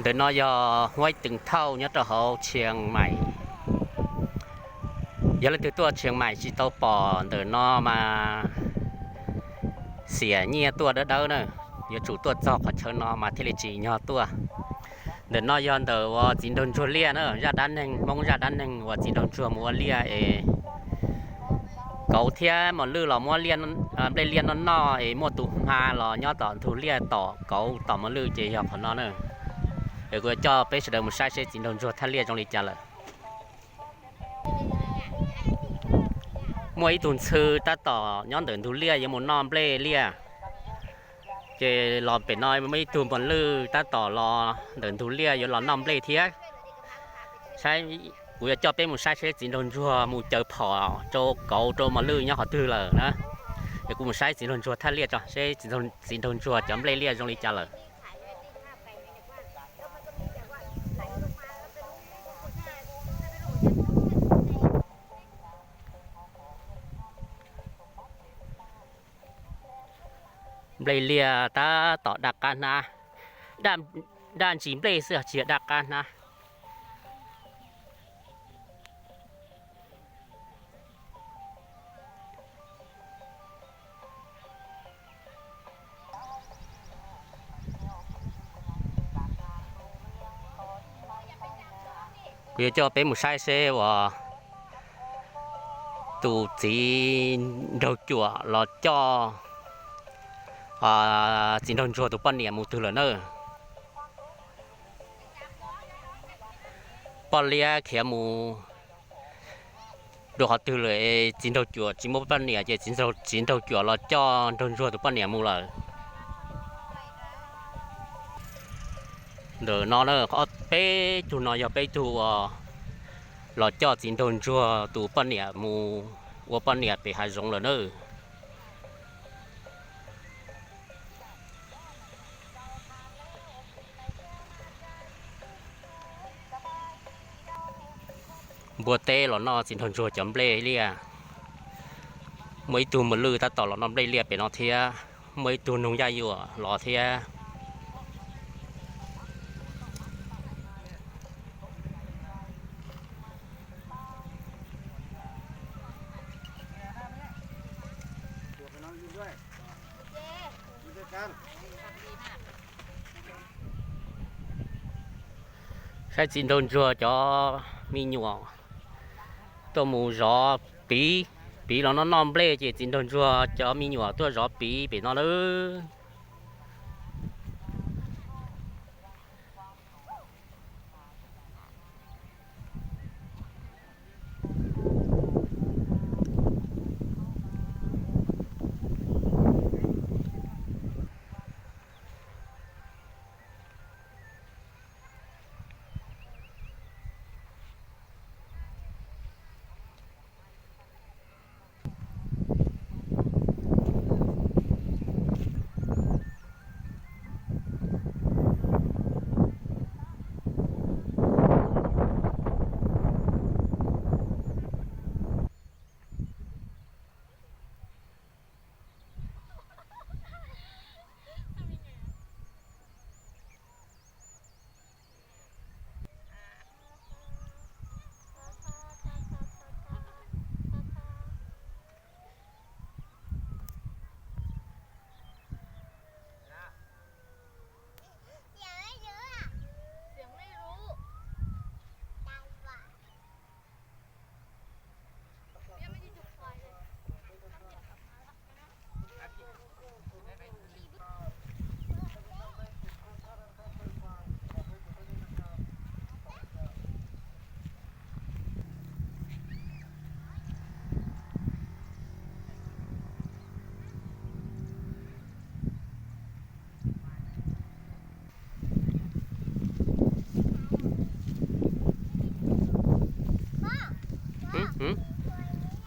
เดินนอยห้วยตึงเท่าเนี่ยตัวเขาเชียงใหม่ยาเลยตัวเชียงใหม่ชิโตปอเดินนอมาเสียเงียตัวเด้อเนอะยาchủตัวจอกเขาเชิญนอมาเทเลจีเนาะตัวเดินนอยอนเดอว่าจินโดนชัวเลียเนอะยาดันหนึ่งมองยาดันหนึ่งว่าจินโดนชัวมัวเลียเก่าเทียหมดลือหล่อมัวเลียนได้เลียนนอมัวตุมาหล่อยอต่อทุเลียต่อเก่าต่อมัวลือเจียของนอเนอะกูcho bây giờ một sai sẽ chính đồng cho thắt lia trong lịch trả lời mỗi tuần sư ta tỏ nhóm đường thu lia với một non ple lia cái lò bể nói mấy tuần còn lư ta tỏ lò đường thu lia với lò non ple thiệt saiกูจะเป็นmột sai sẽ chính đồng cho một chờ phò cho cậu cho mà lư nhau họ tư lời nữa đểกูmột sai chính đồng cho thắt lia cho sẽ chính đồng cho chấm ple lia trong lịch trả lời bây lia ta tỏ đặc can na đàn chỉ bây giờ chỉ đặc can na bây cho bé một sai xe và tụ chỉ đầu chùa là cho chỉ đồng chùa tụ ban niệm một thứ là nữa ban lia kia mu đồ họ từเลยchỉ đầu chùa chỉ một ban niệm chỉ đầu chùa là cho đồng chùa tụ ban niệm mu là rồi nó có bé tụ nó giờ bé tụ là cho chỉ đồng chùa tụ ban niệm mu và ban niệm bị hại giống là nữaบัวเต้หล่อนอสินทนชัวจำเล่เลียไม่ตูมันลือตาต่อหล่อนอเล่เลียเป็นนอเทียไม่ตูนุ่งยาอยู่หล่อเทียใช้สินทนชัวจอมีหยวกตัวหมูรอปีเราน้อมเปล่จีจินโดนชัวจะมีหยวกตัวรอปีนอนเลย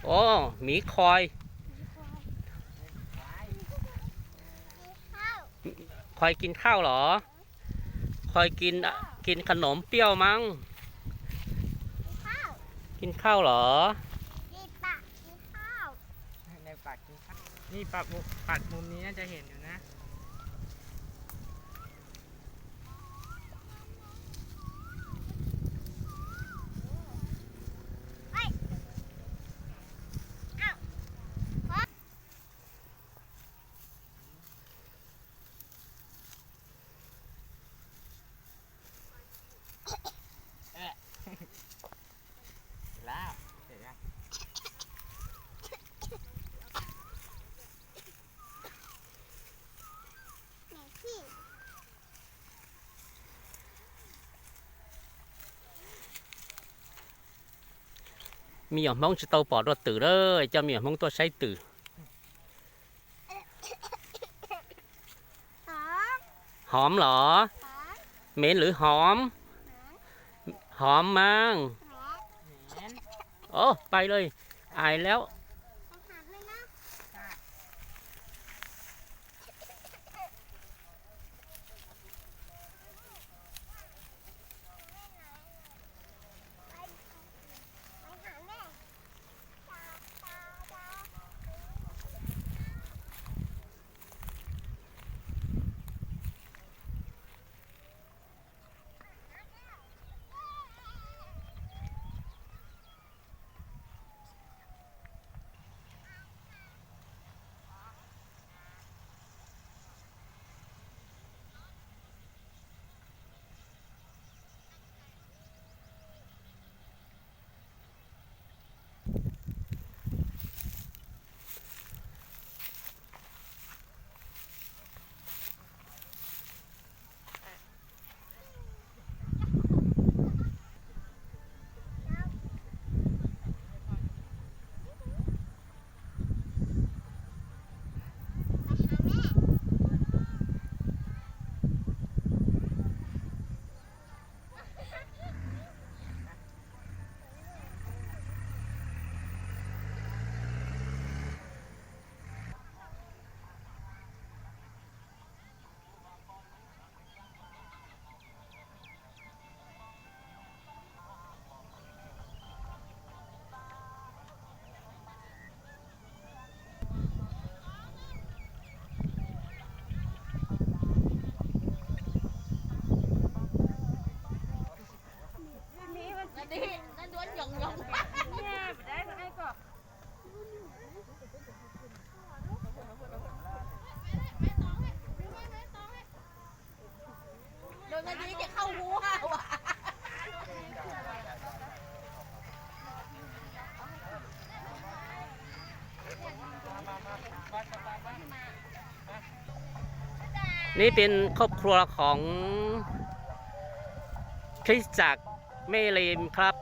โอ้หมีคอยกินข้าวเหรอคอยกินขนมเปรี้ยวมั้งกินข้าวเหรอ ในปากกินข้าวนี่ปัดมุมนี้น่าจะเห็นอยู่นะ มีอย่างมองจะโตปอดรถตื่นเลยจะมีอย่างมองตัวใช้ตื่น หอม หอมเหรอ หอม เหม็นหรือหอม หอมมั้ง แหม โอ้ไปเลยอายแล้ว ต้องหักเลยนะ ไปหาแม่ตาตาตา nó đuối nhồng nhồng nha đấy là ai có đừng có đi cái khâu mua à นี่เป็นครอบครัวของคริสตจักรเมเลมครับ